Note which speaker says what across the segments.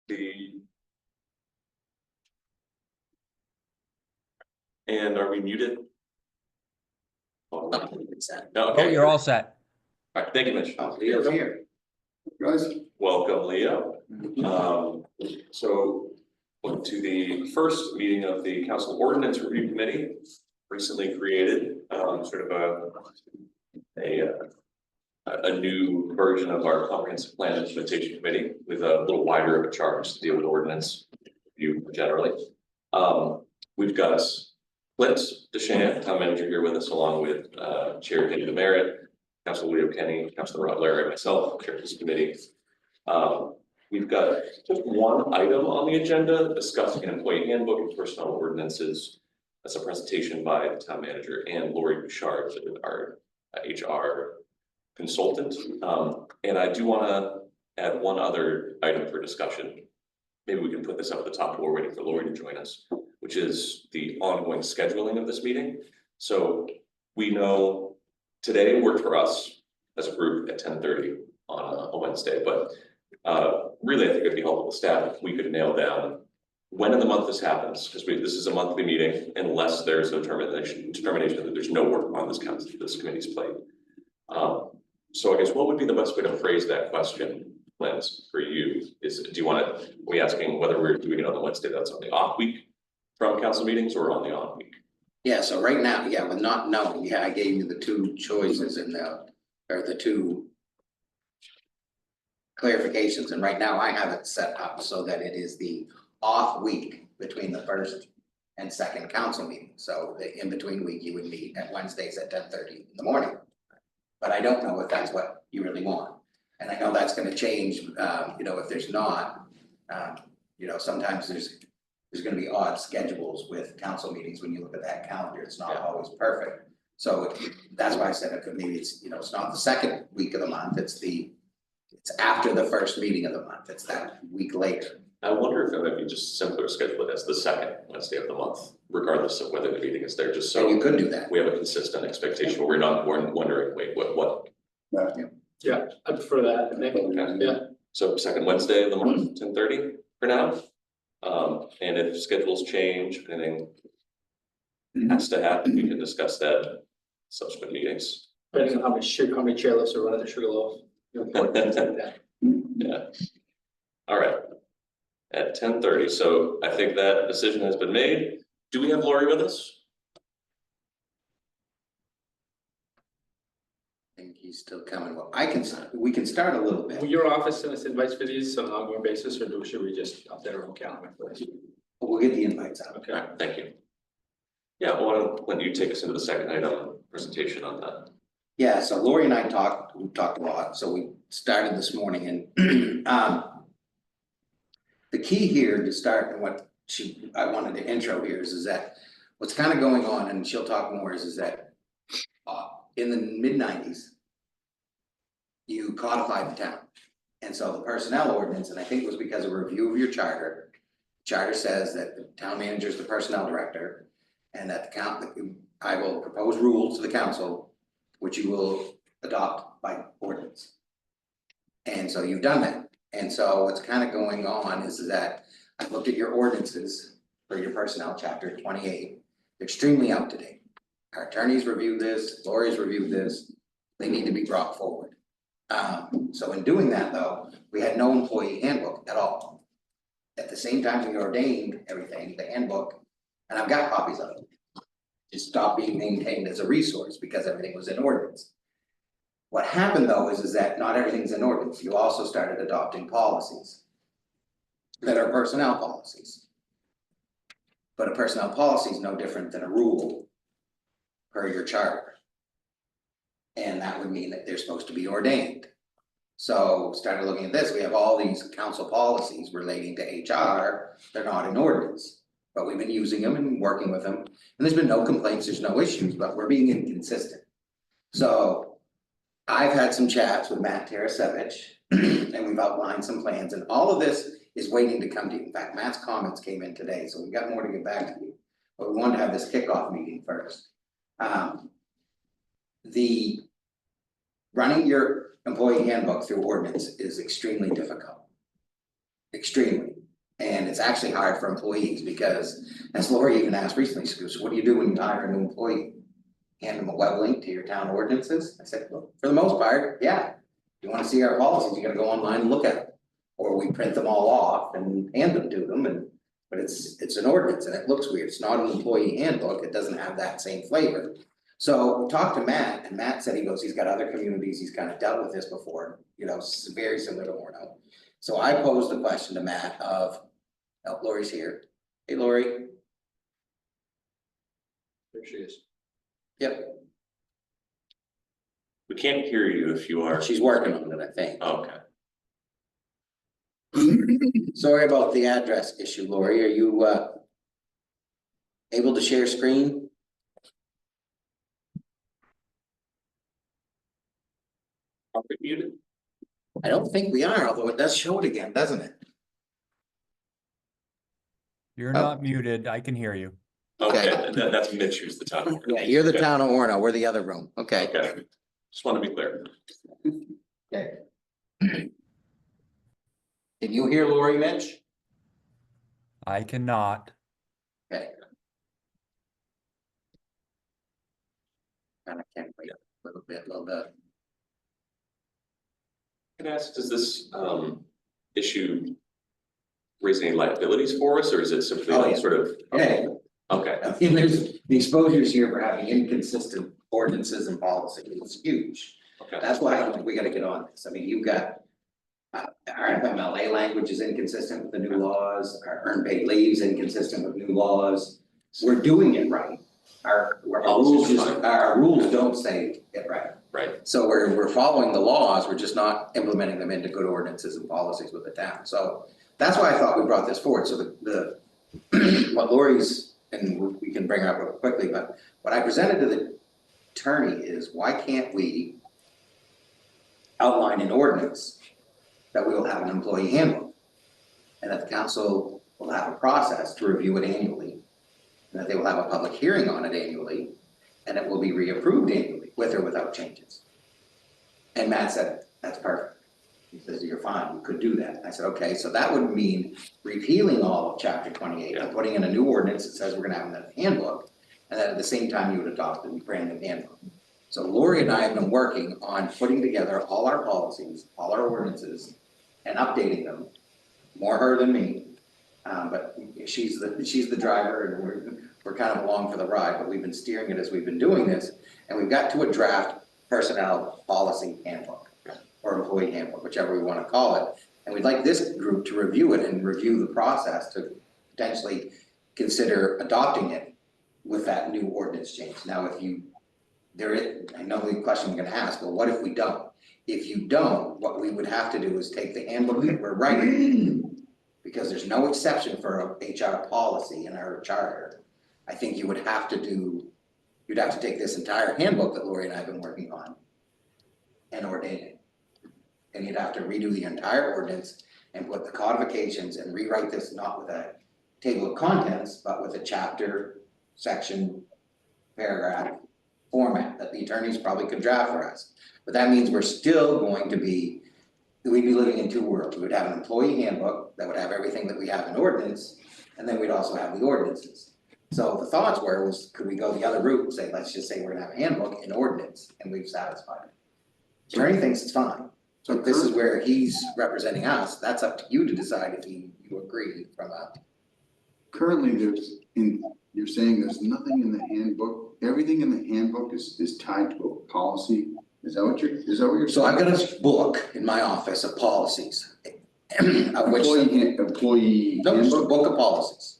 Speaker 1: And are we muted? Oh, no.
Speaker 2: Oh,
Speaker 1: Okay.
Speaker 2: you're all set.
Speaker 1: All right, thank you, Mitch.
Speaker 3: Leo's here. Guys.
Speaker 1: Welcome, Leo. So welcome to the first meeting of the Council Ordinance Review Committee, recently created, sort of a new version of our Comprehensive Plan Implementation Committee with a little wider of a charge to deal with ordinance review generally. We've got Clint DeShan, Town Manager, here with us, along with Chair David Merritt, Councilor Leo Kenny, Councilor Rod Larry, and myself, Chair of this committee. We've got just one item on the agenda, discussing an employee handbook and personnel ordinances. That's a presentation by the Town Manager and Lori Bouchard, our HR consultant. And I do want to add one other item for discussion. Maybe we can put this up at the top while we're waiting for Lori to join us, which is the ongoing scheduling of this meeting. So we know today worked for us as a group at 10:30 on a Wednesday, but really I think it'd be helpful to staff if we could nail down when in the month this happens, because this is a monthly meeting unless there's a determination that there's no work on this committee's plate. So I guess what would be the best way to phrase that question, Lance, for you? Do you want to, are we asking whether we're doing it on the Wednesday that's on the off week from council meetings or on the on week?
Speaker 3: Yeah, so right now, yeah, with not knowing, I gave you the two choices in the two clarifications, and right now I have it set up so that it is the off week between the first and second council meeting. So the in-between week you would meet at Wednesdays at 10:30 in the morning. But I don't know if that's what you really want. And I know that's gonna change, if there's not, sometimes there's gonna be odd schedules with council meetings. When you look at that calendar, it's not always perfect. So that's why I said maybe it's not the second week of the month, it's after the first meeting of the month, it's that week later.
Speaker 1: I wonder if it might be just simpler to schedule it as the second Wednesday of the month, regardless of whether the meeting is there, just so
Speaker 3: And you could do that.
Speaker 1: we have a consistent expectation where we're wondering, wait, what?
Speaker 4: Yeah, I prefer that, maybe, yeah.
Speaker 1: So second Wednesday of the month, 10:30 for now. And if schedules change, anything has to happen, we can discuss that in subsequent meetings.
Speaker 4: Depending on how many chairlifts are running the sugar loaf.
Speaker 1: Yeah. All right. At 10:30, so I think that decision has been made. Do we have Lori with us?
Speaker 3: I think he's still coming. Well, we can start a little bit.
Speaker 4: Will your office send us invites for these on an ongoing basis, or should we just update our own calendar first?
Speaker 3: We'll get the invites out.
Speaker 4: Okay.
Speaker 1: All right, thank you. Yeah, well, why don't you take us into the second item presentation on that?
Speaker 3: Yeah, so Lori and I we talked a lot, so we started this morning, and the key here to start, and what I wanted to intro here is that what's kind of going on, and she'll talk more, is that in the mid-90s, you codified the town. And so the personnel ordinance, and I think it was because of a review of your charter says that the town manager is the personnel director, and that I will propose rules to the council, which you will adopt by ordinance. And so you've done that. And so what's kind of going on is that I looked at your ordinances for your personnel, chapter 28, extremely up to date. Our attorneys reviewed this, Lori's reviewed this, they need to be brought forward. So in doing that though, we had no employee handbook at all. At the same time we ordained everything, the handbook, and I've got copies of it. It stopped being maintained as a resource because everything was in ordinance. What happened though is that not everything's in ordinance. You also started adopting policies that are personnel policies. But a personnel policy is no different than a rule per your charter. And that would mean that they're supposed to be ordained. So started looking at this, we have all these council policies relating to HR, they're not in ordinance. But we've been using them and working with them, and there's been no complaints, there's no issues, but we're being inconsistent. So I've had some chats with Matt Tarasevich, and we've outlined some plans, and all of this is waiting to come to you. In fact, Matt's comments came in today, so we've got more to get back to you. But we wanted to have this kickoff meeting first. The running your employee handbook through ordinance is extremely difficult. Extremely. And it's actually hard for employees because, as Lori even asked recently, she goes, what do you do when you hire a new employee? Hand them a web link to your town ordinances? I said, well, for the most part, yeah. If you wanna see our policies, you gotta go online and look at them. Or we print them all off and hand them to them and, but it's an ordinance and it looks weird. It's not an employee handbook. It doesn't have that same flavor. So we talked to Matt and Matt said, he goes, he's got other communities, he's kind of dealt with this before, you know, very similar to Orono. So I posed the question to Matt of, oh, Lori's here. Hey, Lori.
Speaker 4: There she is.
Speaker 3: Yep,
Speaker 1: We can't hear you if you are.
Speaker 3: she's working on it, I think.
Speaker 1: Okay.
Speaker 3: Sorry about the address issue, Lori. Are you able to share screen?
Speaker 1: Are we muted?
Speaker 3: I don't think we are, although it does show it again, doesn't it?
Speaker 2: You're
Speaker 3: Oh.
Speaker 2: not muted. I can hear you.
Speaker 1: Okay,
Speaker 3: Okay.
Speaker 1: that's Mitch who's the town.
Speaker 3: Yeah, you're the
Speaker 1: Okay.
Speaker 3: town of Orono. We're the other room. Okay.
Speaker 1: Okay, just want to be clear.
Speaker 3: Okay. Can you hear Lori, Mitch?
Speaker 2: I cannot.
Speaker 3: Okay. And I can't wait a little bit.
Speaker 1: Can I ask, does this issue raise any liabilities for us, or is it simply
Speaker 3: Oh,
Speaker 1: like
Speaker 3: yeah.
Speaker 1: sort of?
Speaker 3: Yeah.
Speaker 1: Okay,
Speaker 3: I mean, there's the exposures here for having inconsistent ordinances and policy. It's huge.
Speaker 1: okay,
Speaker 3: That's why I think we gotta get on this. I mean, you've got. Our FMLA language is inconsistent with the new laws, our earned paid leave is inconsistent with new laws. We're doing it right. Our rules don't say it right.
Speaker 1: right,
Speaker 3: So we're following the laws, we're just not implementing them into good ordinances and policies with the town. So that's why I thought we brought this forward. So the what Lori's, and we can bring her up real quickly, but what I presented to the attorney is why can't we outline an ordinance that we will have an employee handbook, and that the council will have a process to review it annually, and that they will have a public hearing on it annually, and it will be reapproved annually, with or without changes. And Matt said, that's perfect. He says, you're fine, you could do that. I said, okay, so that would mean repealing all of chapter 28 and putting in a new ordinance that says we're gonna have a handbook, and then at the same time you would adopt a brand new handbook. So Lori and I have been working on putting together all our policies, all our ordinances, and updating them, more her than me. But she's the driver and we're kind of along for the ride, but we've been steering it as we've been doing this. And we've got to a draft personnel policy handbook or employee handbook, whichever we want to call it. And we'd like this group to review it and review the process to potentially consider adopting it with that new ordinance change. Now, if you, I know the question you're gonna ask, well, what if we don't? If you don't, what we would have to do is take the handbook that we're writing, because there's no exception for a HR policy in our charter. I think you would have to do, you'd have to take this entire handbook that Lori and I have been working on and ordain it. And you'd have to redo the entire ordinance and put the codifications and rewrite this not with a table of contents, but with a chapter, section, paragraph format that the attorneys probably could draft for us. But that means we're still going to be, we'd be living in two worlds. We'd have an employee handbook that would have everything that we have in ordinance, and then we'd also have the ordinances. So the thoughts was, could we go the other route and say, let's just say we're gonna have a handbook and ordinance, and we've satisfied it. Attorney thinks it's fine. So this is where he's representing us. That's up to you to decide if you agree from a.
Speaker 5: Currently, you're saying there's nothing in the handbook, everything in the handbook is tied to a policy? Is that what you're saying?
Speaker 3: So I've got a book in my office of policies. Of which,
Speaker 5: Employee
Speaker 3: no, just a
Speaker 5: handbook?
Speaker 3: book of policies.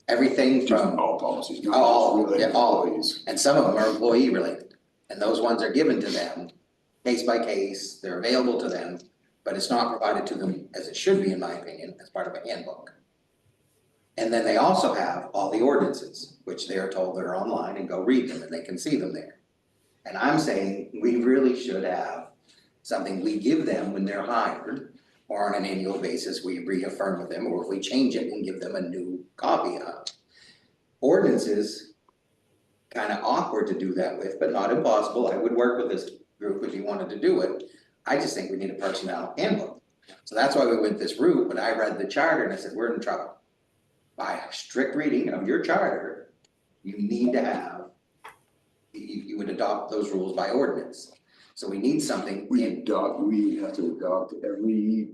Speaker 3: Everything
Speaker 5: Just
Speaker 3: from,
Speaker 5: all policies, not
Speaker 3: all,
Speaker 5: just related
Speaker 3: yeah, all.
Speaker 5: employees.
Speaker 3: and some of them are employee related. And those ones are given to them, case by case, they're available to them, but it's not provided to them as it should be, in my opinion, as part of a handbook. And then they also have all the ordinances, which they are told they're online and go read them and they can see them there. And I'm saying we really should have something we give them when they're hired, or on an annual basis, we reaffirm with them, or if we change it and give them a new copy of. Ordinances, kind of awkward to do that with, but not impossible. I would work with this group if you wanted to do it. I just think we need a personnel handbook. So that's why we went this route, but I read the charter and I said, we're in trouble. By strict reading of your charter, you need to have, you would adopt those rules by ordinance. So we need something
Speaker 5: We
Speaker 3: in,
Speaker 5: have to adopt every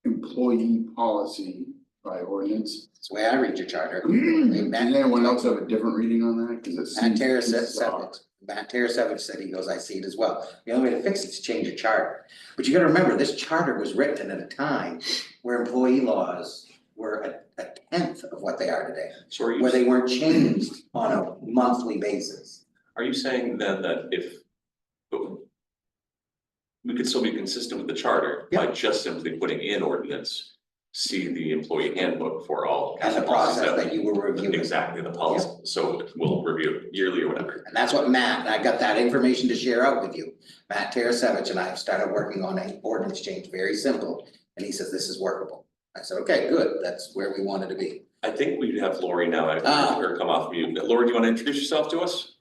Speaker 5: employee policy by ordinance.
Speaker 3: that's the way I read your charter.
Speaker 5: Does anyone else have a different reading on that? Cause it
Speaker 3: Matt
Speaker 5: seems.
Speaker 3: Tarasevich said, he goes, I see it as well. The only way to fix it is change your charter. But you gotta remember, this charter was written at a time where employee laws were a tenth of what they are today.
Speaker 1: So are
Speaker 3: Where they
Speaker 1: you,
Speaker 3: weren't changed on a monthly basis.
Speaker 1: are you saying then that if we could still be consistent with the charter by just simply putting in ordinance, see the employee handbook for all.
Speaker 3: And the
Speaker 1: policies
Speaker 3: process that you were reviewing.
Speaker 1: Exactly, the policy, so we'll review it yearly or whatever.
Speaker 3: And that's what Matt, and I got that information to share out with you. Matt Tarasevich and I have started working on an ordinance change, very simple, and he says this is workable. I said, okay, good, that's where we wanted to be.
Speaker 1: I think we have Lori now, I've heard her come off mute. Lori, do you want to introduce yourself to us?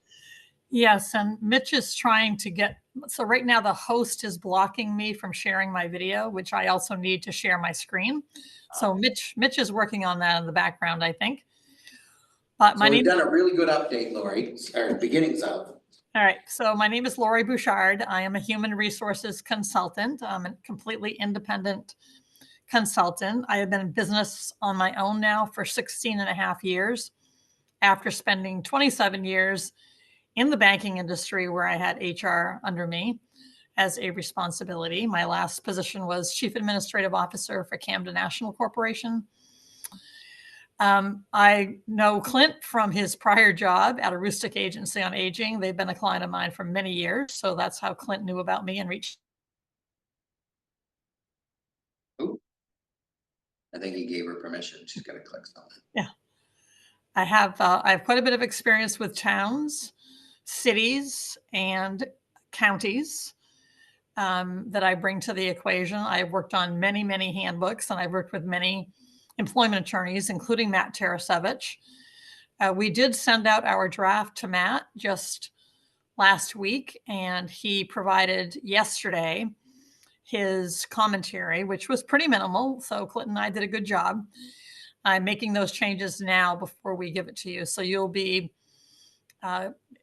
Speaker 6: Yes, and Mitch is trying to get, so right now the host is blocking me from sharing my video, which I also need to share my screen. So Mitch is working on that in the background, I think. But
Speaker 3: So
Speaker 6: my
Speaker 3: we've
Speaker 6: name,
Speaker 3: done a really good update, Lori, or beginnings of.
Speaker 6: all right, so my name is Lori Bouchard. I am a human resources consultant. I'm a completely independent consultant. I have been in business on my own now for 16 and a half years after spending 27 years in the banking industry where I had HR under me as a responsibility. My last position was Chief Administrative Officer for Camden National Corporation. I know Clint from his prior job at a Rustic Agency on Aging. They've been a client of mine for many years. So that's how Clint knew about me and reached.
Speaker 3: I think he gave her permission. She's gonna click something.
Speaker 6: Yeah. I have quite a bit of experience with towns, cities, and counties that I bring to the equation. I've worked on many, many handbooks, and I've worked with many employment attorneys, including Matt Tarasevich. We did send out our draft to Matt just last week, and he provided yesterday his commentary, which was pretty minimal. So Clinton and I did a good job. I'm making those changes now before we give it to you. So you'll be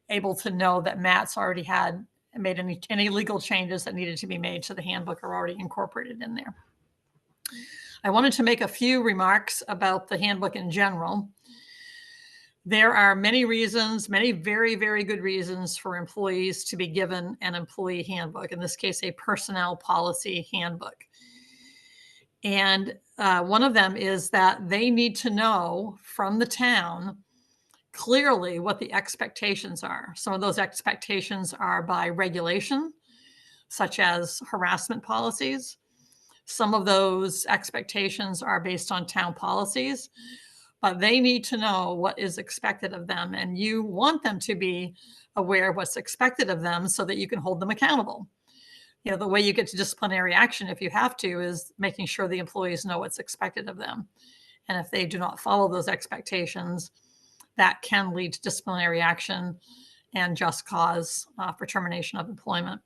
Speaker 6: able to know that Matt's already made any legal changes that needed to be made to the handbook are already incorporated in there. I wanted to make a few remarks about the handbook in general. There are many reasons, many very, very good reasons for employees to be given an employee handbook, in this case, a personnel policy handbook. And one of them is that they need to know from the town clearly what the expectations are. Some of those expectations are by regulation, such as harassment policies. Some of those expectations are based on town policies, but they need to know what is expected of them. And you want them to be aware of what's expected of them so that you can hold them accountable. You know, the way you get to disciplinary action, if you have to, is making sure the employees know what's expected of them. And if they do not follow those expectations, that can lead to disciplinary action and just cause for termination of employment.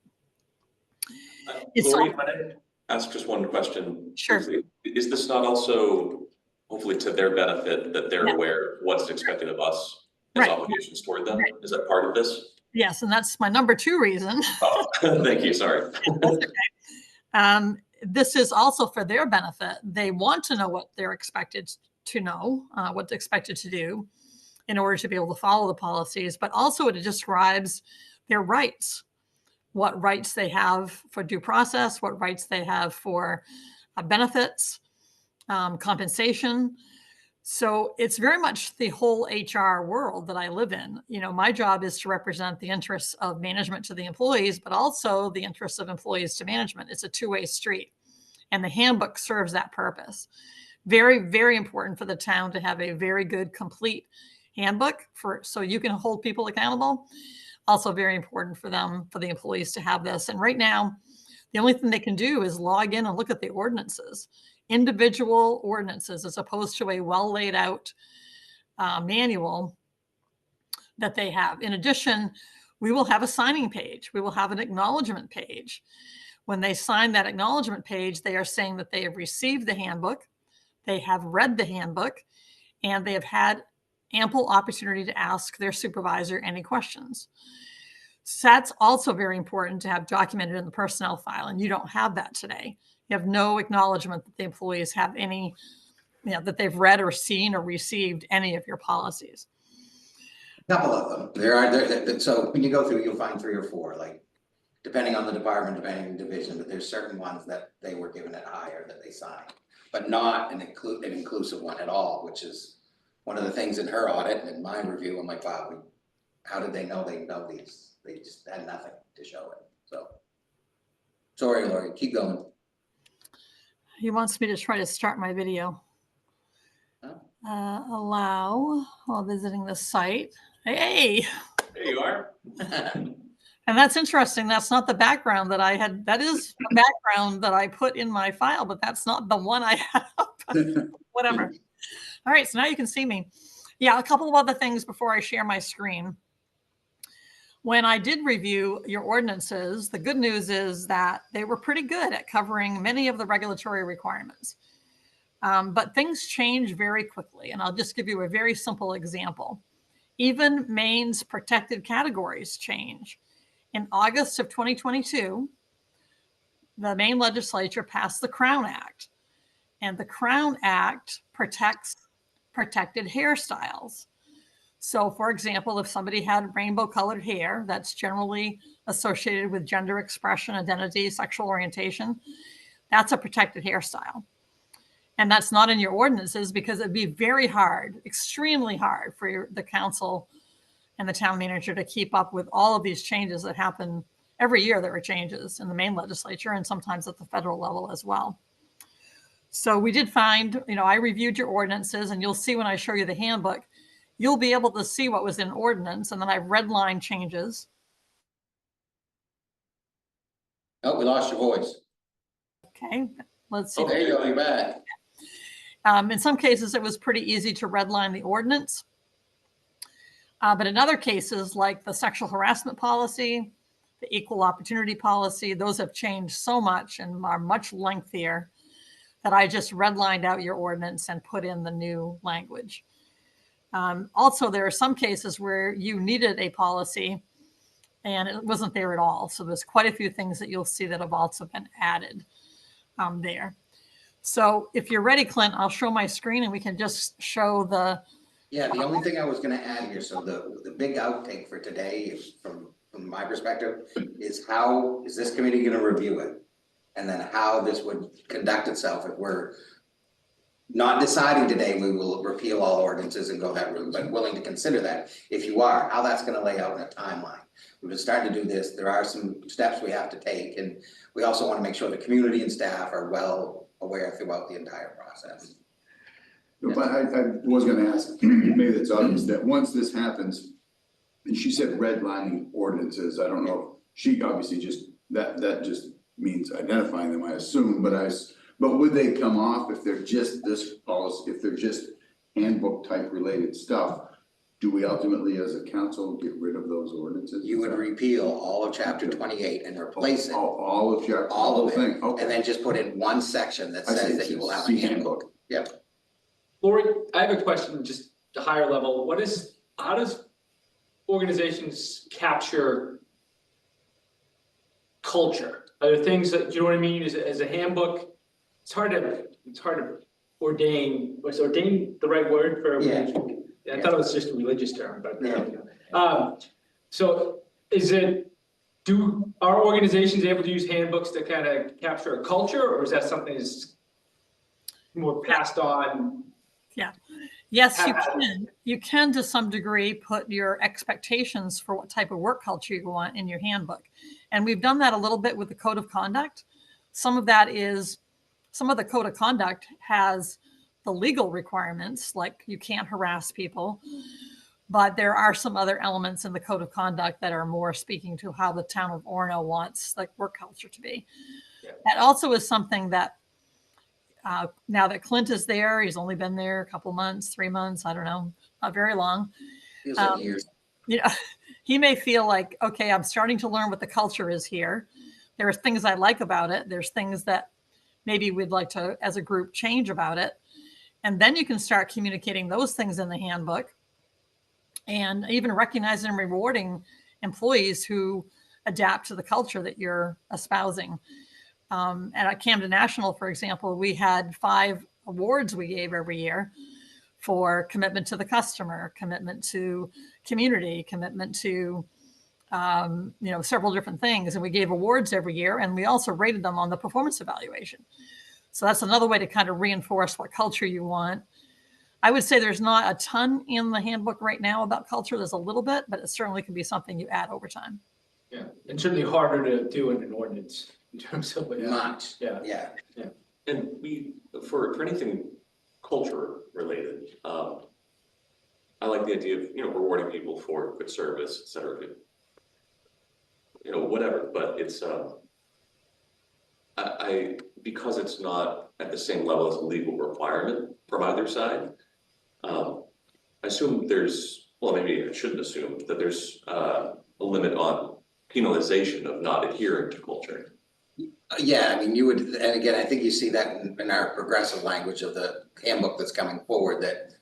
Speaker 1: Lori, if I may ask just one question.
Speaker 6: Sure.
Speaker 1: Briefly. Is this not also hopefully to their benefit that they're aware of what's expected of us as obligations toward them? Right. Is that part of this?
Speaker 6: Yes, and that's my number 2 reason.
Speaker 1: Oh, thank you, sorry.
Speaker 6: This is also for their benefit. They want to know what they're expected to know, what they're expected to do in order to be able to follow the policies, but also it describes their rights, what rights they have for due process, what rights they have for benefits, compensation. So it's very much the whole HR world that I live in. You know, my job is to represent the interests of management to the employees, but also the interests of employees to management. It's a two-way street, and the handbook serves that purpose. Very, very important for the town to have a very good, complete handbook so you can hold people accountable. Also very important for them, for the employees to have this. And right now, the only thing they can do is log in and look at the ordinances, individual ordinances, as opposed to a well laid out manual that they have. In addition, we will have a signing page. We will have an acknowledgement page. When they sign that acknowledgement page, they are saying that they have received the handbook, they have read the handbook, and they have had ample opportunity to ask their supervisor any questions. So that's also very important to have documented in the personnel file, and you don't have that today. You have no acknowledgement that the employees have any, that they've read or seen or received any of your policies.
Speaker 3: Couple of them, so when you go through, you'll find 3 or 4, like, depending on the department, depending on the division, but there's certain ones that they were given it higher that they signed. But not an inclusive one at all, which is one of the things in her audit and in my review. I'm like, wow, how did they know these? They just had nothing to show it, so. Sorry, Lori, keep going.
Speaker 6: He wants me to try to start my video.
Speaker 3: Oh.
Speaker 6: Allow while visiting the site. Hey,
Speaker 1: There you are.
Speaker 6: and that's interesting. That's not the background that I had. That is the background that I put in my file, but that's not the one I have. Whatever. All right, so now you can see me. Yeah, a couple of other things before I share my screen. When I did review your ordinances, the good news is that they were pretty good at covering many of the regulatory requirements. But things change very quickly, and I'll just give you a very simple example. Even Maine's protected categories change. In August of 2022, the Maine legislature passed the Crown Act, and the Crown Act protects protected hairstyles. So, for example, if somebody had rainbow colored hair, that's generally associated with gender expression, identity, sexual orientation, that's a protected hairstyle. And that's not in your ordinances because it'd be very hard, extremely hard for the council and the town manager to keep up with all of these changes that happen every year. There are changes in the Maine legislature and sometimes at the federal level as well. So we did find, I reviewed your ordinances, and you'll see when I show you the handbook, you'll be able to see what was in ordinance, and then I've redlined changes.
Speaker 3: Oh, we lost your voice.
Speaker 6: Okay, let's see.
Speaker 3: Oh, there you go, you're back.
Speaker 6: In some cases, it was pretty easy to redline the ordinance. But in other cases, like the sexual harassment policy, the equal opportunity policy, those have changed so much and are much lengthier that I just redlined out your ordinance and put in the new language. Also, there are some cases where you needed a policy and it wasn't there at all. So there's quite a few things that you'll see that have also been added there. So if you're ready, Clint, I'll show my screen and we can just show the.
Speaker 3: Yeah, the only thing I was gonna add here, so the big outtake for today, from my perspective, is how is this committee gonna review it? And then how this would conduct itself if we're not deciding today, we will repeal all ordinances and go that route, but willing to consider that. If you are, how that's gonna lay out in a timeline. We've been starting to do this, there are some steps we have to take, and we also wanna make sure the community and staff are well aware throughout the entire process.
Speaker 5: No, but I was gonna ask, maybe it's obvious that once this happens, and she said redlining ordinances, I don't know, she obviously just, that just means identifying them, I assume, but would they come off if they're just this policy, if they're just handbook type related stuff? Do we ultimately as a council get rid of those ordinances?
Speaker 3: You would repeal all of chapter 28 and replace it,
Speaker 5: All of chapter,
Speaker 3: all
Speaker 5: the
Speaker 3: of
Speaker 5: whole
Speaker 3: it,
Speaker 5: thing, okay.
Speaker 3: and then just put in one section that
Speaker 5: I see,
Speaker 3: says that you will have a
Speaker 5: see
Speaker 3: handbook. Yep.
Speaker 4: Lori, I have a question, just a higher level. How does organizations capture culture? Are there things that, you know what I mean, as a handbook? It's hard to ordain, was ordain the right word for?
Speaker 3: Yeah.
Speaker 4: I thought it was just a religious term, but.
Speaker 3: Yeah.
Speaker 4: So are organizations able to use handbooks to kind of capture a culture, or is that something that's more passed on?
Speaker 6: Yeah. Yes, you can. You can to some degree put your expectations for what type of work culture you want in your handbook. And we've done that a little bit with the code of conduct. Some of the code of conduct has the legal requirements, like you can't harass people, but there are some other elements in the code of conduct that are more speaking to how the town of Orono wants like work culture to be. Yeah. That also is something that now that Clint is there, he's only been there a couple months, 3 months, I don't know, not very long.
Speaker 3: Feels like years.
Speaker 6: He may feel like, okay, I'm starting to learn what the culture is here. there are things I like about it. There's things that maybe we'd like to, as a group, change about it. And then you can start communicating those things in the handbook and even recognizing and rewarding employees who adapt to the culture that you're espousing. At Camden National, for example, we had 5 awards we gave every year for commitment to the customer, commitment to community, commitment to several different things. And we gave awards every year, and we also rated them on the performance evaluation. So that's another way to kind of reinforce what culture you want. I would say there's not a ton in the handbook right now about culture. There's a little bit, but it certainly can be something you add over time.
Speaker 4: Yeah, and certainly harder to do in an ordinance in terms of.
Speaker 3: Much,
Speaker 4: Yeah.
Speaker 3: yeah.
Speaker 1: And we, for anything culture related, I like the idea of, rewarding people for good service, et cetera. Whatever, but it's, because it's not at the same level as a legal requirement from either side, I assume maybe I shouldn't assume that there's a limit on penalization of not adhering to culture.
Speaker 3: Yeah, I mean, you would, and again, I think you see that in our progressive language of the handbook that's coming forward, that,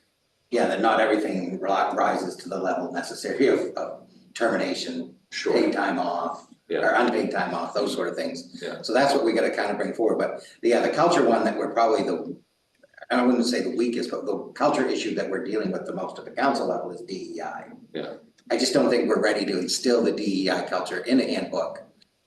Speaker 3: that not everything rises to the level necessary of termination,
Speaker 1: Sure.
Speaker 3: paid time off,
Speaker 1: Yeah.
Speaker 3: or unpaid time off, those sort of things.
Speaker 1: Yeah.
Speaker 3: So that's what we gotta kind of bring forward, but the culture one that we're probably I wouldn't say the weakest, but the culture issue that we're dealing with the most at the council level is DEI.
Speaker 1: Yeah.
Speaker 3: I just don't think we're ready to instill the DEI culture in a handbook,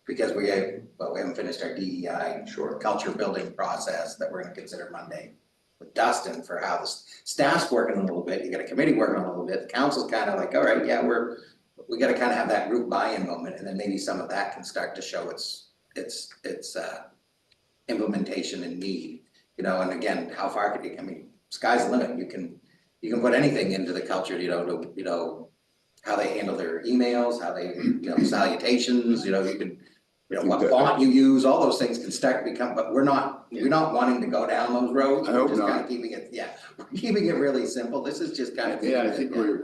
Speaker 3: because we haven't finished our DEI culture building process that we're gonna consider Monday with Dustin for how the staff's working a little bit, you got a committee working a little bit, the council's kind of like, all right, yeah, we gotta kind of have that group buy-in moment, and then maybe some of that can start to show its implementation and need, and again, how far could you, I mean, sky's the limit, you can put anything into the culture, to how they handle their emails, how they, salutations, you can, what font you use, all those things can start to become, but we're not wanting to go down those roads.
Speaker 5: I hope
Speaker 3: We're just kind
Speaker 5: not.
Speaker 3: of keeping it, we're keeping it really simple. This is just kind of.
Speaker 5: Yeah, I think we're,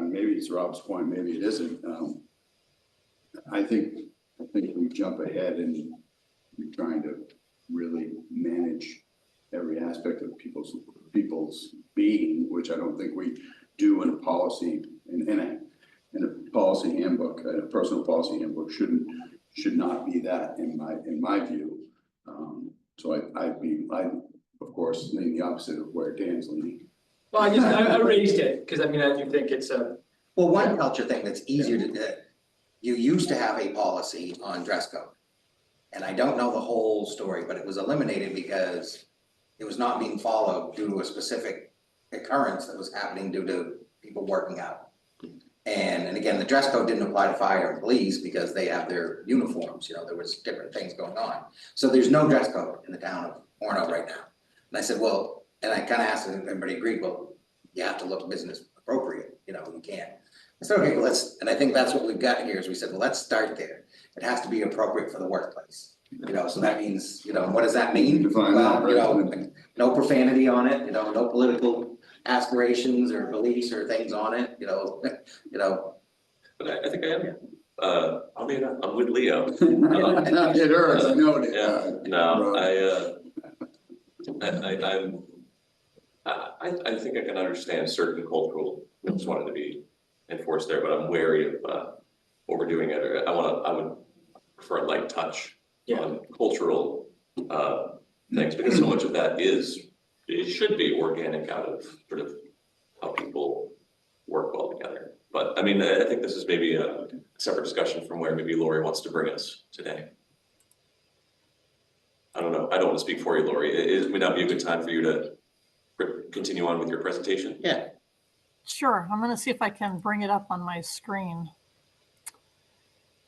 Speaker 5: maybe it's Rob's point, maybe it isn't. I think we jump ahead and we're trying to really manage every aspect of people's being, which I don't think we do in a policy, in a policy handbook. A personal policy handbook should not be that in my view. So I of course lean the opposite of where Dan's leaning.
Speaker 4: Well, I raised it, because I do think it's a.
Speaker 3: Well, one culture thing that's easier to do, you used to have a policy on dress code. And I don't know the whole story, but it was eliminated because it was not being followed due to a specific occurrence that was happening due to people working out. And again, the dress code didn't apply to fire and police because they have their uniforms, there was different things going on. So there's no dress code in the town of Orono right now. And I said, well, and I kind of asked them, everybody agreed, well, you have to look business appropriate, you can't. I said, okay, well, and I think that's what we've got here is we said, well, let's start there. It has to be appropriate for the workplace, so that means, what does that mean?
Speaker 5: Define that,
Speaker 3: Well,
Speaker 5: right?
Speaker 3: no profanity on it, no political aspirations or beliefs or things on it,
Speaker 1: But I think I am. I'm with Leo.
Speaker 5: It hurts, I know it.
Speaker 1: Yeah, no, I think I can understand certain cultural norms wanting to be enforced there, but I'm wary of overdoing it. Or I would prefer a light touch on cultural things, because so much of that it should be organic out of sort of how people work well together. But I think this is maybe a separate discussion from where maybe Lori wants to bring us today. I don't know. I don't want to speak for you, Lori. Would that be a good time for you to continue on with your presentation?
Speaker 3: Yeah.
Speaker 6: Sure. I'm going to see if I can bring it up on my screen.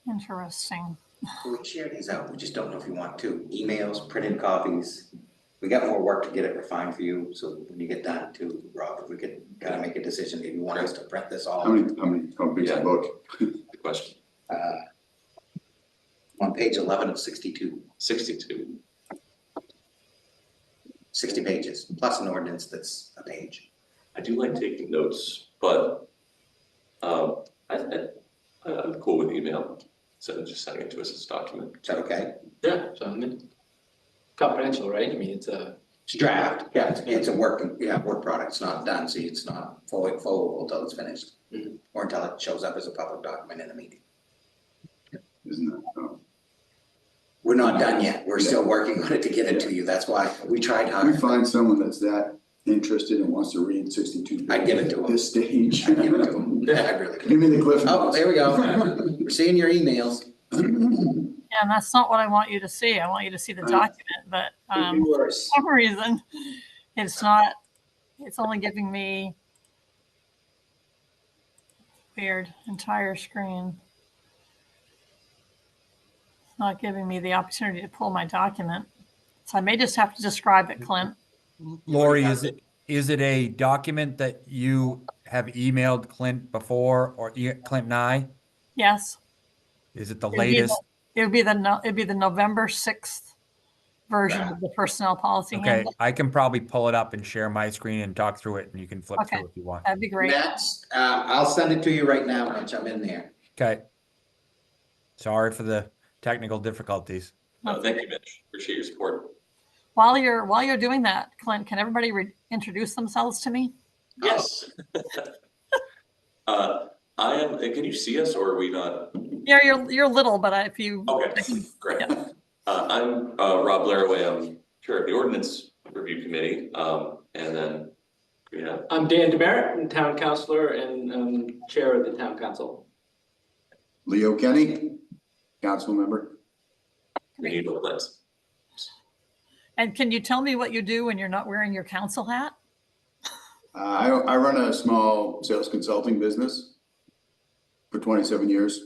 Speaker 6: Interesting.
Speaker 3: We share these out, we just don't know if you want to, emails, printed copies. We got more work to get it refined for you, so when you get done too, Rob, if we could kind of make a decision, if you want us to print this all.
Speaker 5: How big's the book?
Speaker 1: Good question.
Speaker 3: On page 11 of 62.
Speaker 1: 62.
Speaker 3: 60 pages, plus an ordinance that's a page.
Speaker 1: I do like taking notes, but I'm cool with email. instead of just sending it to us as a document.
Speaker 3: Is that okay?
Speaker 4: Yeah, so I mean, confidential, right? I mean, it's a.
Speaker 3: It's draft, yeah, it's a work product, it's not done, see, it's not forwardable until it's finished.
Speaker 4: Mhm.
Speaker 3: Or until it shows up as a public document in a meeting.
Speaker 5: Isn't that? Oh.
Speaker 3: We're not done yet, we're still working on it to get it to you, that's why we tried
Speaker 5: We
Speaker 3: hard.
Speaker 5: find someone that's that interested and wants to read 62
Speaker 3: I'd give it to
Speaker 5: at
Speaker 3: him.
Speaker 5: this stage.
Speaker 3: I'd give it to them, I really
Speaker 5: Give
Speaker 3: could.
Speaker 5: me the cliff.
Speaker 3: Oh, there we go, we're seeing your emails.
Speaker 6: Yeah, and that's not what I want you to see. I want you to see the document, but
Speaker 4: Could be
Speaker 6: for
Speaker 4: worse.
Speaker 6: some reason, it's not, it's only giving me weird entire screen. It's not giving me the opportunity to pull my document. So I may just have to describe it, Clint.
Speaker 2: Lori, is it a document that you have emailed Clint before or Clint and I?
Speaker 6: Yes.
Speaker 2: Is it the
Speaker 6: It'd be the-
Speaker 2: latest?
Speaker 6: It'd be the November 6th version of the personnel policy
Speaker 2: Okay,
Speaker 6: handbook.
Speaker 2: I can probably pull it up and share my screen and talk through it and you can flip
Speaker 6: Okay.
Speaker 2: through if you want.
Speaker 6: That'd be great.
Speaker 3: That's, I'll send it to you right now, once I'm in there.
Speaker 2: Okay. Sorry for the technical difficulties.
Speaker 1: No, thank you, Mitch. Appreciate your support.
Speaker 6: While you're doing that, Clint, can everybody introduce themselves to me?
Speaker 1: Yes. I am, can you see us or are we not?
Speaker 6: Yeah, you're little, but if you.
Speaker 1: Okay, great.
Speaker 6: Yeah.
Speaker 1: I'm Rob Laraway. I'm chair of the Ordinance Review Committee. And then, yeah,
Speaker 4: I'm Dan Demerit, I'm town councilor and chair of the town council.
Speaker 5: Leo Kenny, council member.
Speaker 1: we need a list.
Speaker 6: And can you tell me what you do when you're not wearing your council hat?
Speaker 5: I run a small sales consulting business for 27 years.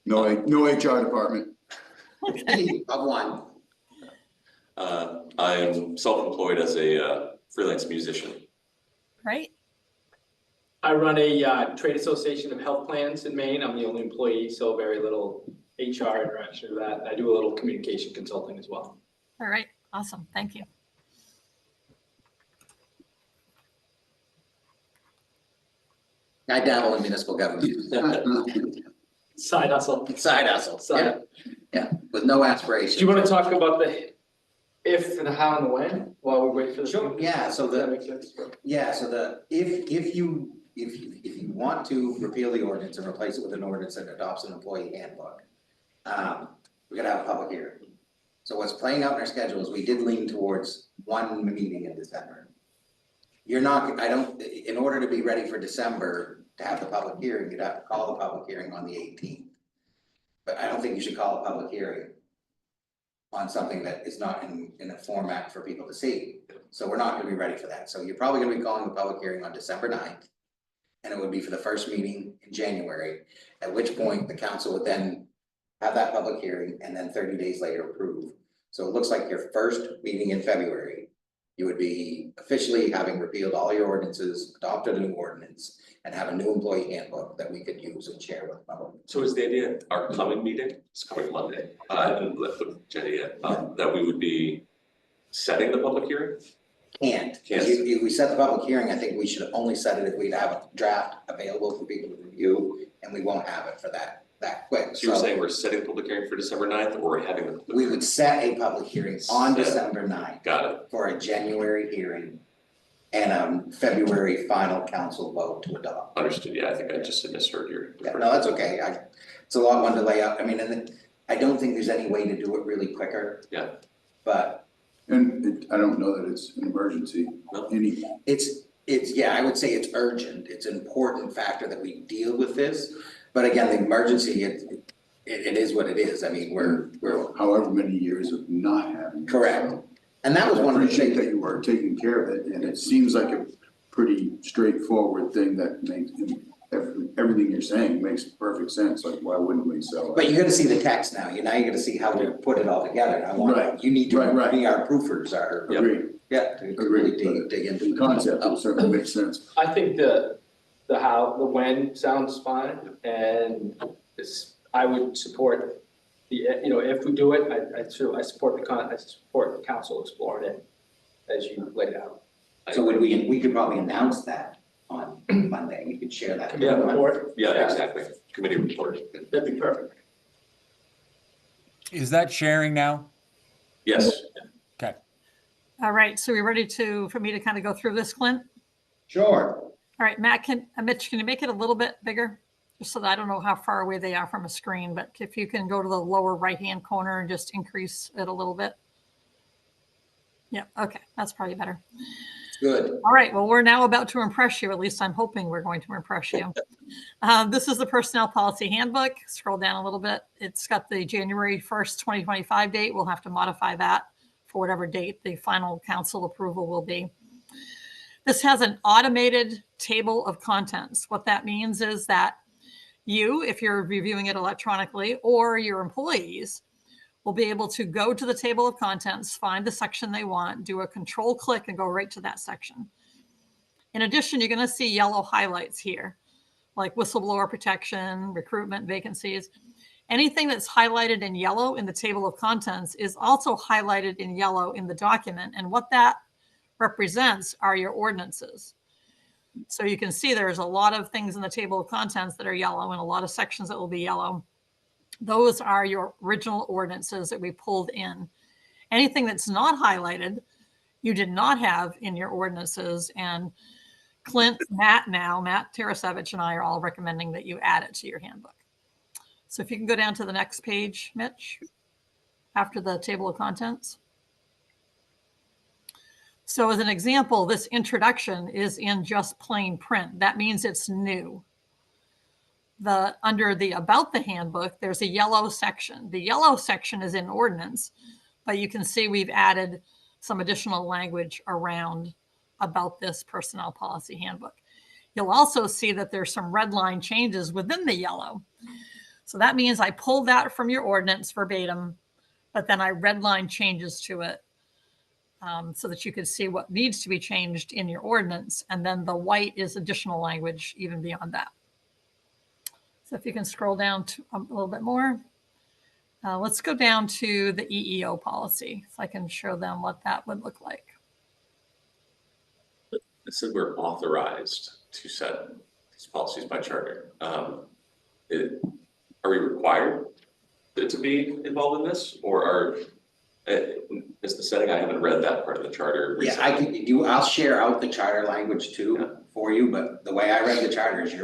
Speaker 5: No HR department.
Speaker 3: Of one.
Speaker 1: I am self-employed as a freelance musician.
Speaker 6: Right?
Speaker 4: I run a trade association of health plans in Maine. I'm the only employee, so very little HR interaction with that. I do a little communication consulting as well.
Speaker 6: All right. Awesome. Thank you.
Speaker 3: I dabble in municipal government,
Speaker 4: Side hustle.
Speaker 3: side hustle, yeah, yeah, with no
Speaker 4: Do
Speaker 3: aspirations.
Speaker 4: you want to talk about the if and the how and the when while we wait for the?
Speaker 3: Sure, yeah, so
Speaker 4: Does that
Speaker 3: the,
Speaker 4: make sense?
Speaker 3: yeah, so the, if you want to repeal the ordinance and replace it with an ordinance that adopts an employee handbook, we gotta have a public hearing. So what's playing out in our schedule is we did lean towards one meeting in December. You're not, in order to be ready for December, to have the public hearing, you'd have to call the public hearing on the 18th. But I don't think you should call a public hearing on something that is not in a format for people to see. So we're not gonna be ready for that. So you're probably gonna be calling the public hearing on December 9th. And it would be for the first meeting in January, at which point the council would then have that public hearing and then 30 days later approve. So it looks like your first meeting in February, you would be officially having repealed all your ordinances, adopted a new ordinance, and have a new employee handbook that we could use and share with the public.
Speaker 1: So is the idea, our coming meeting, it's coming Monday, I haven't left with Jenny yet, that we would be setting the public hearing?
Speaker 3: Can't, if we set the public hearing, I think we should only set it if we'd have a draft available for people to review, and we won't have it for that quick.
Speaker 1: So you're saying we're setting the public hearing for December 9th or we're having the public
Speaker 3: We
Speaker 1: hearing?
Speaker 3: would set a public hearing on
Speaker 1: Set.
Speaker 3: December 9th
Speaker 1: Got it,
Speaker 3: for a January hearing and a February final council vote to adopt.
Speaker 1: understood, yeah, I think I just misheard your.
Speaker 3: Yeah, no, that's okay, it's a long one to lay out, I mean, and then, I don't think there's any way to do it really quicker.
Speaker 1: Yeah.
Speaker 3: But
Speaker 5: And I don't know that it's an emergency.
Speaker 1: No.
Speaker 3: it's, yeah, I would say it's urgent, it's an important factor that we deal with this. But again, the emergency, it is what it is, I mean, we're,
Speaker 5: However many years of not having. it,
Speaker 3: correct.
Speaker 5: so.
Speaker 3: And that was
Speaker 5: I
Speaker 3: one of the
Speaker 5: appreciate
Speaker 3: things,
Speaker 5: that you are taking care of it, and it seems like a pretty straightforward thing that makes, everything you're saying makes perfect sense, like, why wouldn't we, so.
Speaker 3: but you gotta see the text now, now you gotta see how we put it all together, I want,
Speaker 5: Right.
Speaker 3: you need to
Speaker 5: Right.
Speaker 3: be our proofers, our,
Speaker 5: Agreed,
Speaker 3: yeah, to really
Speaker 5: agreed,
Speaker 3: dig into
Speaker 5: the concept certainly makes sense.
Speaker 4: I think the how, the when sounds fine, and I would support if we do it, I support the council exploring it as you laid out.
Speaker 3: So we could probably announce that on Monday, we could share that.
Speaker 4: Can we have a report?
Speaker 1: Yeah, exactly, committee report.
Speaker 4: That'd be perfect.
Speaker 2: Is that sharing now?
Speaker 1: Yes,
Speaker 2: Okay.
Speaker 6: All right, so we're ready for me to kind of go through this, Clint?
Speaker 3: Sure.
Speaker 6: All right, Mitch, can you make it a little bit bigger? Just so that I don't know how far away they are from a screen, but if you can go to the lower right-hand corner and just increase it a little bit. Yeah, okay, that's probably better.
Speaker 3: Good.
Speaker 6: All right, well, we're now about to impress you. At least I'm hoping we're going to impress you. This is the Personnel Policy Handbook. Scroll down a little bit. It's got the January 1st, 2025 date. We'll have to modify that for whatever date the final council approval will be. This has an automated table of contents. What that means is that you, if you're reviewing it electronically, or your employees, will be able to go to the table of contents, find the section they want, do a control click and go right to that section. In addition, you're going to see yellow highlights here, like whistleblower protection, recruitment vacancies. Anything that's highlighted in yellow in the table of contents is also highlighted in yellow in the document. And what that represents are your ordinances. So you can see there's a lot of things in the table of contents that are yellow and a lot of sections that will be yellow. Those are your original ordinances that we pulled in. Anything that's not highlighted, you did not have in your ordinances. And Clint, Matt Tarasevich and I are all recommending that you add it to your handbook. So if you can go down to the next page, Mitch, after the table of contents. So as an example, this introduction is in just plain print. That means it's new. Under the About the Handbook, there's a yellow section. The yellow section is in ordinance, but you can see we've added some additional language around about this Personnel Policy Handbook. You'll also see that there's some red line changes within the yellow. So that means I pulled that from your ordinance verbatim, but then I redline changes to it so that you could see what needs to be changed in your ordinance. And then the white is additional language even beyond that. So if you can scroll down to a little bit more. Let's go down to the EEO policy so I can show them what that would look like.
Speaker 1: it said we're authorized to set these policies by charter. Are we required to be involved in this, or is the setting? I haven't read that part of the charter recently.
Speaker 3: Yeah, I'll share out the charter language too for you, but the way I read the charter is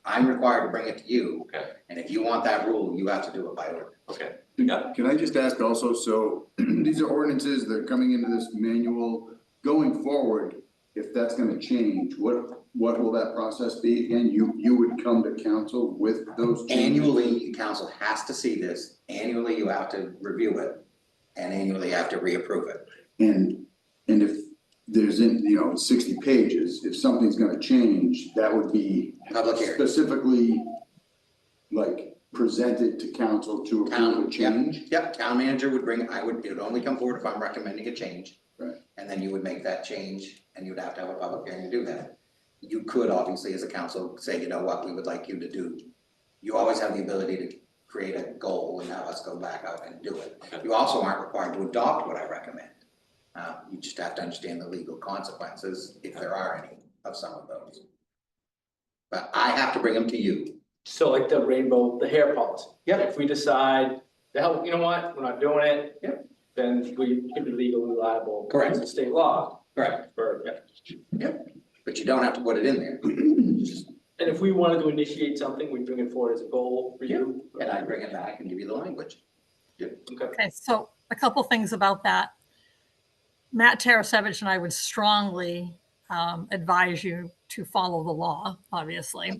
Speaker 3: I'm required to bring it to you.
Speaker 1: Okay.
Speaker 3: And if you want that rule, you have to do it by order.
Speaker 1: Okay.
Speaker 5: Yeah. Can I just ask also, so these are ordinances that are coming into this manual, going forward, if that's gonna change, what will that process be? Again, you would come to council with those changes?
Speaker 3: Annually, council has to see this. Annually, you have to review it. And annually, you have to reapprove it.
Speaker 5: And if there's 60 pages, if something's gonna change, that would be
Speaker 3: Public hearing.
Speaker 5: specifically like presented to council to approve a change?
Speaker 3: Yep, town manager would it would only come forward if I'm recommending a change.
Speaker 5: Right.
Speaker 3: And then you would make that change and you'd have to have a public hearing to do that. You could obviously, as a council, say, you know what, we would like you to do. You always have the ability to create a goal and have us go back out and do it. You also aren't required to adopt what I recommend. You just have to understand the legal consequences, if there are any, of some of those. But I have to bring them to you.
Speaker 4: So like the hair policy. Yeah. If we decide, the hell, you know what, we're not doing it.
Speaker 3: Yep.
Speaker 4: Then we can be legally liable.
Speaker 3: Correct.
Speaker 4: It's state law.
Speaker 3: Correct.
Speaker 4: Yep.
Speaker 3: But you don't have to put it in there.
Speaker 4: And if we wanted to initiate something, we bring it forward as a goal for you.
Speaker 3: And I bring it back and give you the language.
Speaker 6: Okay, so a couple things about that. Matt Tarasevich and I would strongly advise you to follow the law, obviously.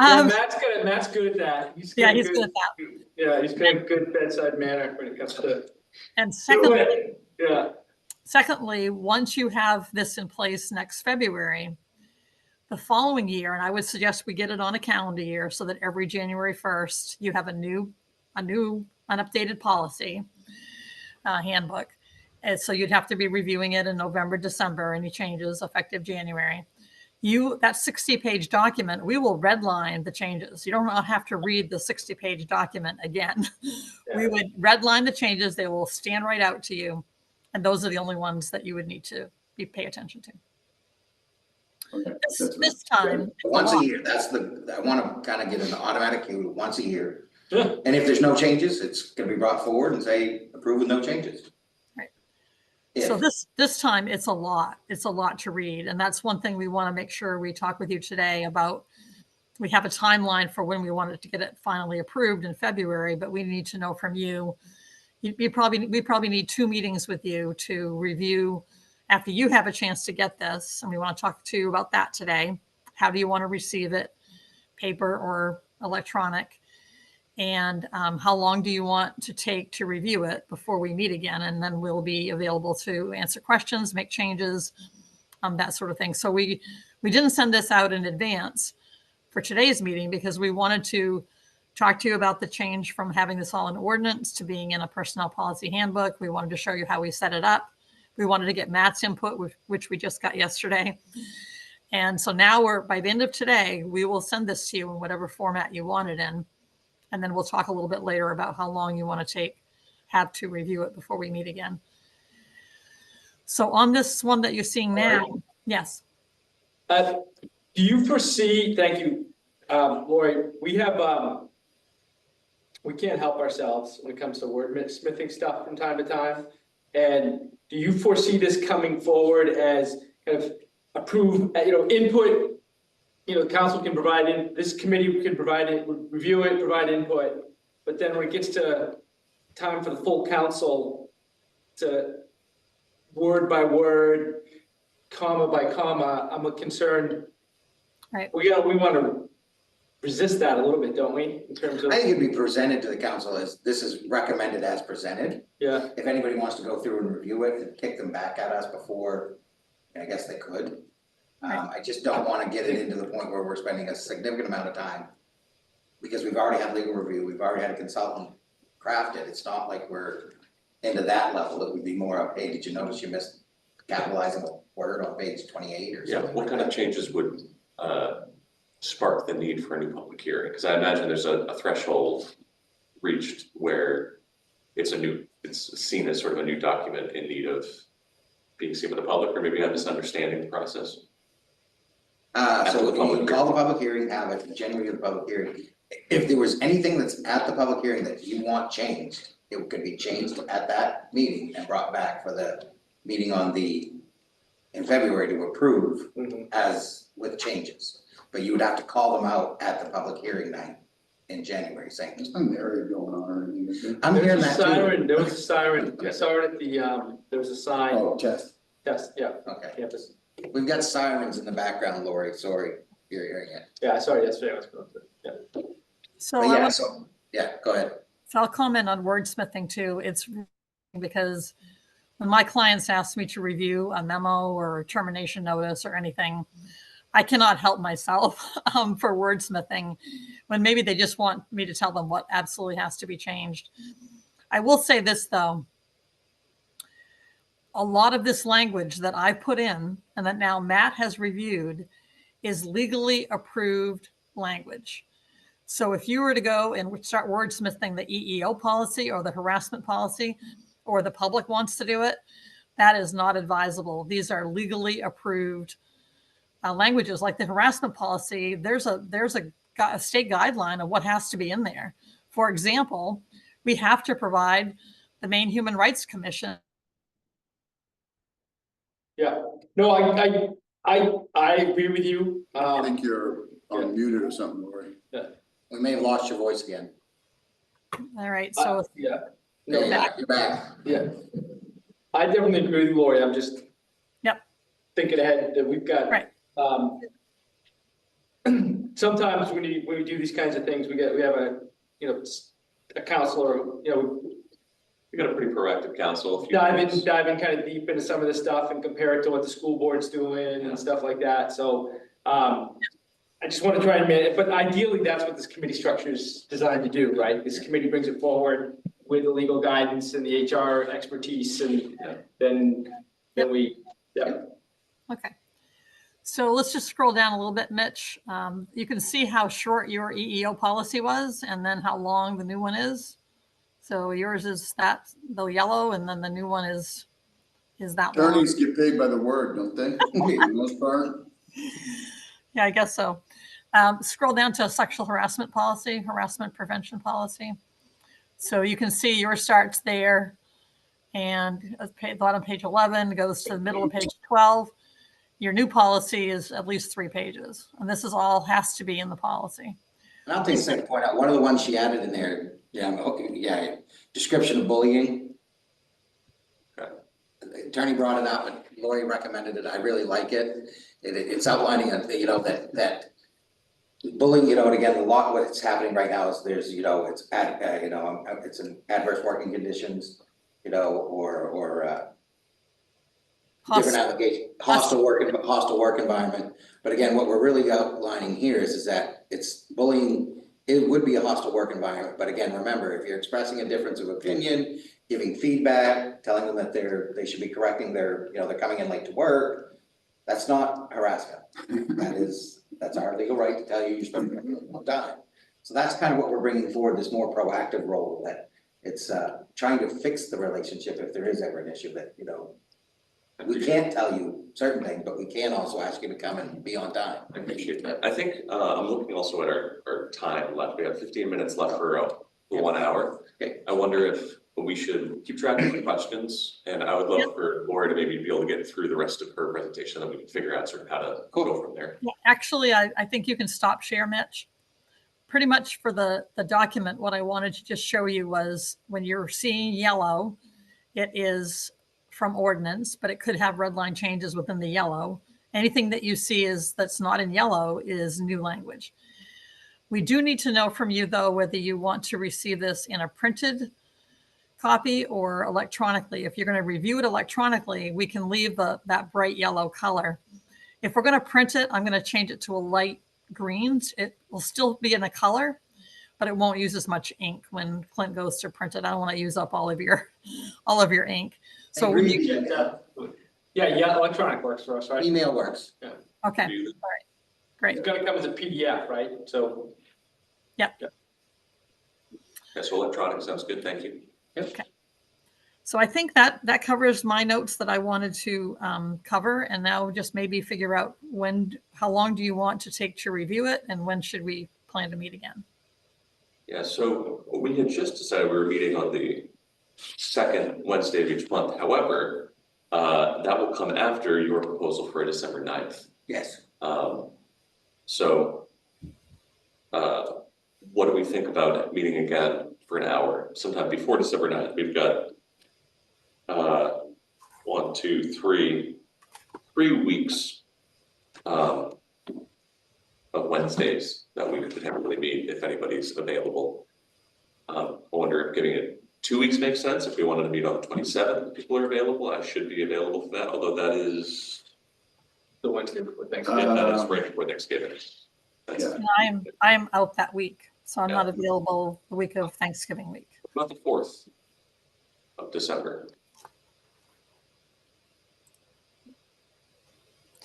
Speaker 4: Yeah, Matt's good at that.
Speaker 6: He's good at that.
Speaker 4: Yeah, he's got a good bedside manner when it comes to.
Speaker 6: And secondly, once you have this in place next February, the following year, and I would suggest we get it on a calendar year so that every January 1st, you have a new unupdated policy handbook. And so you'd have to be reviewing it in November, December, any changes effective January. That 60-page document, we will redline the changes. You don't have to read the 60-page document again. Yeah. We would redline the changes. They will stand right out to you. And those are the only ones that you would need to pay attention to.
Speaker 5: Okay,
Speaker 6: This,
Speaker 5: that's right.
Speaker 6: this time.
Speaker 3: Once a year, that's I wanna kind of get an automatic queue once a year.
Speaker 4: Yeah.
Speaker 3: And if there's no changes, it's gonna be brought forward and say, approve with no changes.
Speaker 6: Right.
Speaker 3: If-
Speaker 6: So this time it's a lot. It's a lot to read. And that's one thing we want to make sure we talk with you today about. We have a timeline for when we wanted to get it finally approved in February, but we need to know from you. We probably need 2 meetings with you to review after you have a chance to get this. And we want to talk to you about that today. How do you want to receive it? Paper or electronic? And how long do you want to take to review it before we meet again? And then we'll be available to answer questions, make changes, that sort of thing. So we didn't send this out in advance for today's meeting because we wanted to talk to you about the change from having this all in ordinance to being in a personnel policy handbook. We wanted to show you how we set it up. We wanted to get Matt's input, which we just got yesterday. And so now by the end of today, we will send this to you in whatever format you want it in. And then we'll talk a little bit later about how long you want to have to review it before we meet again. So on this one that you're seeing now, yes.
Speaker 4: Do you foresee, thank you, Lori, we have, we can't help ourselves when it comes to wordsmithing stuff from time to time. And do you foresee this coming forward as kind of input? The council can provide this committee can provide it, review it, provide input. But then when it gets to time for the full council to word by word, comma by comma, I'm concerned.
Speaker 6: Right.
Speaker 4: We want to resist that a little bit, don't we? In terms of,
Speaker 3: I think it'd be presented to the council as, this is recommended as presented.
Speaker 4: yeah,
Speaker 3: If anybody wants to go through and review it and kick them back at us before, I guess they could. I just don't want to get it into the point where we're spending a significant amount of time. Because we've already had legal review, we've already had a consultant craft it. It's not like we're into that level. It would be more of, hey, did you notice you missed capitalizing a word on page 28 or
Speaker 1: Yeah,
Speaker 3: something?
Speaker 1: what kind of changes would spark the need for a new public hearing? Because I imagine there's a threshold reached where it's seen as sort of a new document in need of being seen by the public, or maybe I'm misunderstanding the process.
Speaker 3: So
Speaker 1: the public
Speaker 3: you call the public hearing, have it, generally the public hearing. If there was anything that's at the public hearing that you want changed, it could be changed at that meeting and brought back for the meeting in February to approve as with changes. But you would have to call them out at the public hearing night in January, saying,
Speaker 5: There's no narrative going on or anything, is there?
Speaker 3: I'm hearing that too.
Speaker 4: there was a siren, I saw it at the, there was a sign.
Speaker 5: Oh, test.
Speaker 4: Yes, yeah,
Speaker 3: Okay,
Speaker 4: campus.
Speaker 3: we've got sirens in the background, Lori, sorry, you're hearing it.
Speaker 4: Yeah, I saw it yesterday, I was going to, yeah.
Speaker 6: So
Speaker 3: But
Speaker 6: I
Speaker 3: yeah,
Speaker 6: want-
Speaker 3: go ahead.
Speaker 6: So I'll comment on wordsmithing too. It's because when my clients ask me to review a memo or a termination notice or anything, I cannot help myself for wordsmithing when maybe they just want me to tell them what absolutely has to be changed. I will say this though. A lot of this language that I put in and that now Matt has reviewed is legally approved language. So if you were to go and start wordsmithing the EEO policy or the harassment policy, or the public wants to do it, that is not advisable. These are legally approved languages. Like the harassment policy, there's a state guideline of what has to be in there. For example, we have to provide the Maine Human Rights Commission.
Speaker 4: Yeah, no, I agree with you.
Speaker 5: I think you're unmuted or something, Lori.
Speaker 3: We may have lost your voice again.
Speaker 6: All right, so
Speaker 4: Yeah.
Speaker 3: No,
Speaker 4: No,
Speaker 3: you're back.
Speaker 4: yeah. I definitely agree with you, Lori. I'm just.
Speaker 6: Yep.
Speaker 4: Thinking ahead that we've got.
Speaker 6: Right.
Speaker 4: Sometimes when we do these kinds of things, we have a counselor,
Speaker 1: We got a pretty proactive council.
Speaker 4: dive in kind of deep into some of this stuff and compare it to what the school board's doing and stuff like that. So, I just want to try and manage, but ideally that's what this committee structure is designed to do, right? This committee brings it forward with the legal guidance and the HR expertise, and then we,
Speaker 6: okay. So let's just scroll down a little bit, Mitch. You can see how short your EEO policy was and then how long the new one is. So yours is the yellow, and then the new one is that long.
Speaker 5: Attorneys get paid by the word, don't they? For the most part.
Speaker 6: Yeah, I guess so. Scroll down to sexual harassment policy, harassment prevention policy. So you can see yours starts there, and at the bottom page 11 goes to the middle of page 12. Your new policy is at least 3 pages, and this is all has to be in the policy.
Speaker 3: And I'll take a second to point out, one of the ones she added in there, okay, description of bullying.
Speaker 1: Okay.
Speaker 3: The attorney brought it up, and Lori recommended it, I really like it. It's outlining, that bullying, and again, a lot of what's happening right now is there's, it's in adverse working conditions, or different application, hostile work environment. But again, what we're really outlining here is that it's bullying, it would be a hostile work environment. But again, remember, if you're expressing a difference of opinion, giving feedback, telling them that they should be correcting they're coming in late to work, that's not harassment. That's our legal right to tell you you're supposed to be on time. So that's kind of what we're bringing forward, this more proactive role, that it's trying to fix the relationship if there is ever an issue that, we can't tell you certain things, but we can also ask you to come and be on time.
Speaker 1: I appreciate that. I think I'm looking also at our time left. We have 15 minutes left for 1 hour.
Speaker 3: Okay.
Speaker 1: I wonder if we should keep track of the questions, and I would love for Laura to maybe be able to get through the rest of her presentation, and we can figure out sort of how to go from there.
Speaker 6: Yeah, actually, I think you can stop share, Mitch. Pretty much for the document, what I wanted to just show you was when you're seeing yellow, it is from ordinance, but it could have red line changes within the yellow. Anything that you see that's not in yellow is new language. We do need to know from you, though, whether you want to receive this in a printed copy or electronically. If you're going to review it electronically, we can leave that bright yellow color. If we're going to print it, I'm going to change it to a light green. It will still be in a color, but it won't use as much ink when Clint goes to print it. I don't want to use up all of your ink. So when you
Speaker 4: electronic works for us, right?
Speaker 3: Email works.
Speaker 6: okay, all right, great.
Speaker 4: It's gonna come as a PDF, right? So.
Speaker 6: Yeah.
Speaker 1: So electronic sounds good. Thank you.
Speaker 6: Okay. So I think that covers my notes that I wanted to cover, and now just maybe figure out how long do you want to take to review it, and when should we plan to meet again?
Speaker 1: Yeah, so we had just decided we were meeting on the second Wednesday of each month. However, that will come after your proposal for December 9th.
Speaker 3: Yes.
Speaker 1: So what do we think about meeting again for an hour sometime before December 9th? We've got 3 weeks of Wednesdays that we could potentially meet if anybody's available. I wonder if giving it 2 weeks makes sense. If we wanted to meet on the 27th, if people are available, I should be available for that, although that is
Speaker 4: The Wednesday before Thanksgiving.
Speaker 1: that is right before Thanksgiving. That's
Speaker 6: I'm out that week, so I'm
Speaker 1: Yeah.
Speaker 6: not available the week of Thanksgiving week.
Speaker 1: about the 4th of December.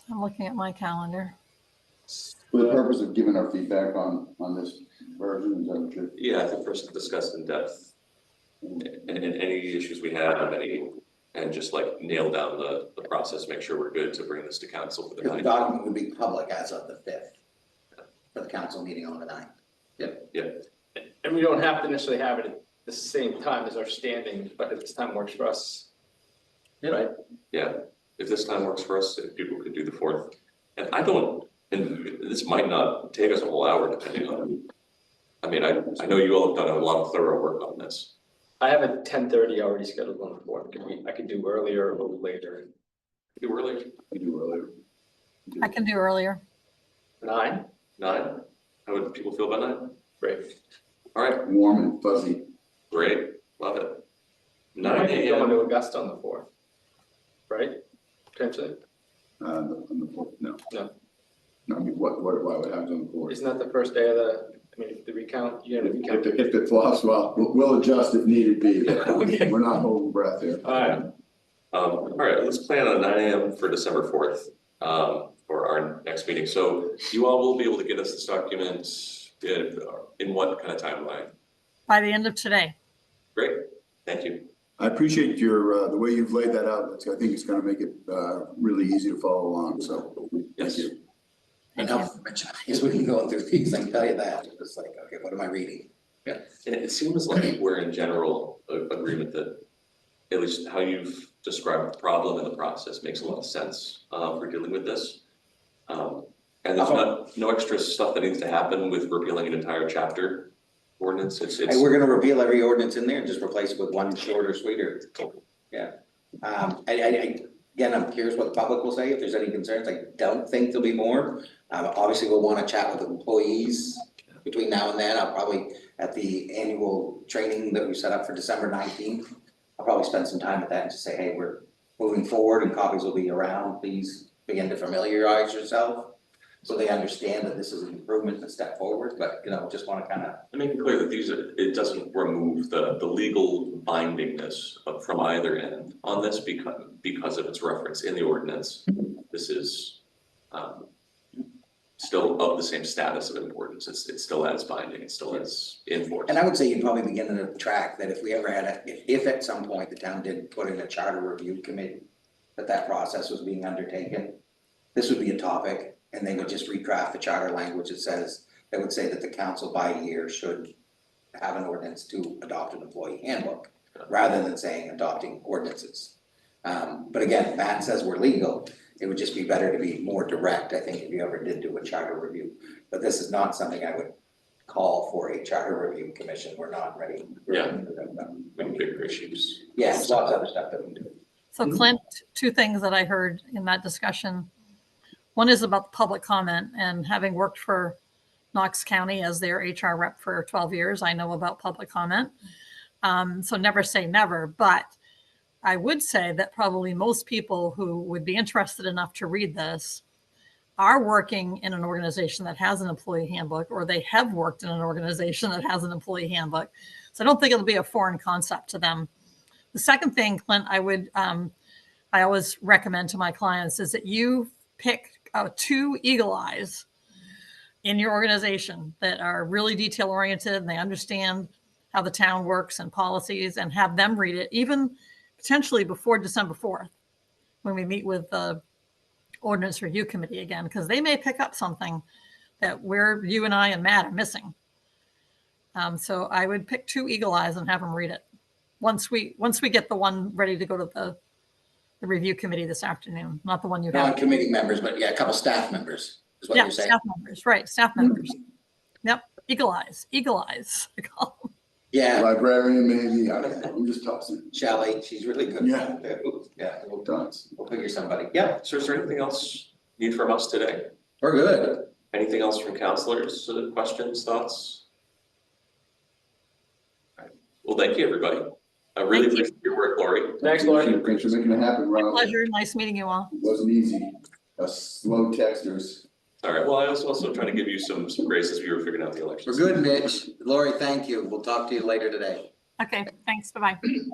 Speaker 6: I'm looking at my calendar.
Speaker 5: For the purpose of giving our feedback on this version, is that what you're?
Speaker 1: Yeah, I think for us to discuss in depth and any issues we have, and just like nail down the process, make sure we're good to bring this to council for the
Speaker 3: The
Speaker 1: 9th.
Speaker 3: document would be public as of the 5th for the council meeting on the 9th.
Speaker 4: And we don't have to necessarily have it at the same time as our standing, but if this time works for us. Right?
Speaker 1: Yeah, if this time works for us, if people could do the 4th. And and this might not take us a whole hour depending on, I know you all have done a lot of thorough work on this.
Speaker 4: I have a 10:30 already scheduled on the board. I could do earlier or a little later.
Speaker 1: Do earlier,
Speaker 5: We do earlier.
Speaker 6: I can do earlier.
Speaker 4: 9?
Speaker 1: 9? How would people feel about 9?
Speaker 4: Great.
Speaker 1: All right,
Speaker 5: Warm and fuzzy.
Speaker 1: great, love it.
Speaker 4: I
Speaker 1: 9
Speaker 4: might be going
Speaker 1: a.m.
Speaker 4: to Augusta on the 4th, right? Potentially.
Speaker 5: On the fourth, no.
Speaker 4: No.
Speaker 5: No, I mean, why would happen on the fourth?
Speaker 4: Isn't that the first day of the recount? You're gonna recount.
Speaker 5: If it flops, well, we'll adjust if needed be, but
Speaker 4: Okay.
Speaker 5: we're not holding breath here.
Speaker 4: All right.
Speaker 1: All right, let's plan on 9 a.m. for December 4th for our next meeting. So you all will be able to get us this document in what kind of timeline?
Speaker 6: By the end of today.
Speaker 1: Great, thank you.
Speaker 5: I appreciate the way you've laid that out. I think it's gonna make it really easy to follow along, so thank
Speaker 1: Yes.
Speaker 5: you.
Speaker 3: enough, as we've been going through these, I can tell you that, it's like, okay, what am I reading?
Speaker 1: And it seems like we're in general agreement that at least how you've described the problem and the process makes a lot of sense for dealing with this. And there's no extra stuff that needs to happen with repealing an entire chapter ordinance.
Speaker 3: Hey, we're gonna repeal every ordinance in there and just replace it with one shorter, sweeter. Yeah. Again, I'm curious what the public will say, if there's any concerns. I don't think there'll be more. Obviously, we'll wanna chat with employees between now and then. I'll probably, at the annual training that we set up for December 19th, I'll probably spend some time at that and just say, hey, we're moving forward and copies will be around. Please begin to familiarize yourself so they understand that this is an improvement and a step forward, but just wanna kinda.
Speaker 1: And make it clear that it doesn't remove the legal bindingness from either end on this because of its reference in the ordinance. This is still of the same status of importance. It's still as binding, it's still as enforced.
Speaker 3: And I would say you'd probably begin to track that if we ever had if at some point the town did put in a charter review committee, that process was being undertaken, this would be a topic. And they would just redraft the charter language that says, that would say that the council by year should have an ordinance to adopt an employee handbook, rather than saying adopting ordinances. But again, Matt says we're legal, it would just be better to be more direct, I think, if you ever did do a charter review. But this is not something I would call for a charter review commission, we're not ready.
Speaker 1: Bigger issues.
Speaker 3: Yeah, there's lots of other stuff that we do.
Speaker 6: So Clint, two things that I heard in that discussion. One is about the public comment, and having worked for Knox County as their HR rep for 12 years, I know about public comment. So never say never, but I would say that probably most people who would be interested enough to read this are working in an organization that has an employee handbook, or they have worked in an organization that has an employee handbook. So I don't think it'll be a foreign concept to them. The second thing, Clint, I always recommend to my clients is that you pick 2 eagle eyes in your organization that are really detail oriented and they understand how the town works and policies, and have them read it, even potentially before December 4th, when we meet with the ordinance review committee again, because they may pick up something that you and I and Matt are missing. So I would pick 2 eagle eyes and have them read it once we get the one ready to go to the review committee this afternoon, not the one you have.
Speaker 3: Not committee members, but yeah, a couple staff members is what you're saying.
Speaker 6: Staff members, right, staff members. Yep, eagle eyes. I call them.
Speaker 3: Yeah,
Speaker 5: Librarian, maybe, I don't know, I'm just tossing.
Speaker 3: Shelley, she's really good.
Speaker 5: Yeah.
Speaker 3: Yeah,
Speaker 5: Well done.
Speaker 3: we'll figure somebody. Yeah,
Speaker 1: So is there anything else you need from us today?
Speaker 3: we're good.
Speaker 1: Anything else from counselors, questions, thoughts? All right. Well, thank you, everybody. I really
Speaker 6: Thank you.
Speaker 1: appreciate your work, Lori.
Speaker 4: Thanks, Lori.
Speaker 5: Thanks for making it happen, Rob.
Speaker 6: Pleasure, nice meeting you all.
Speaker 5: It wasn't easy, us slow texters.
Speaker 1: All right, well, I was also trying to give you some grace as we were figuring out the elections.
Speaker 3: We're good, Mitch. Lori, thank you. We'll talk to you later today.
Speaker 6: Okay, thanks, bye-bye.
Speaker 4: Thanks.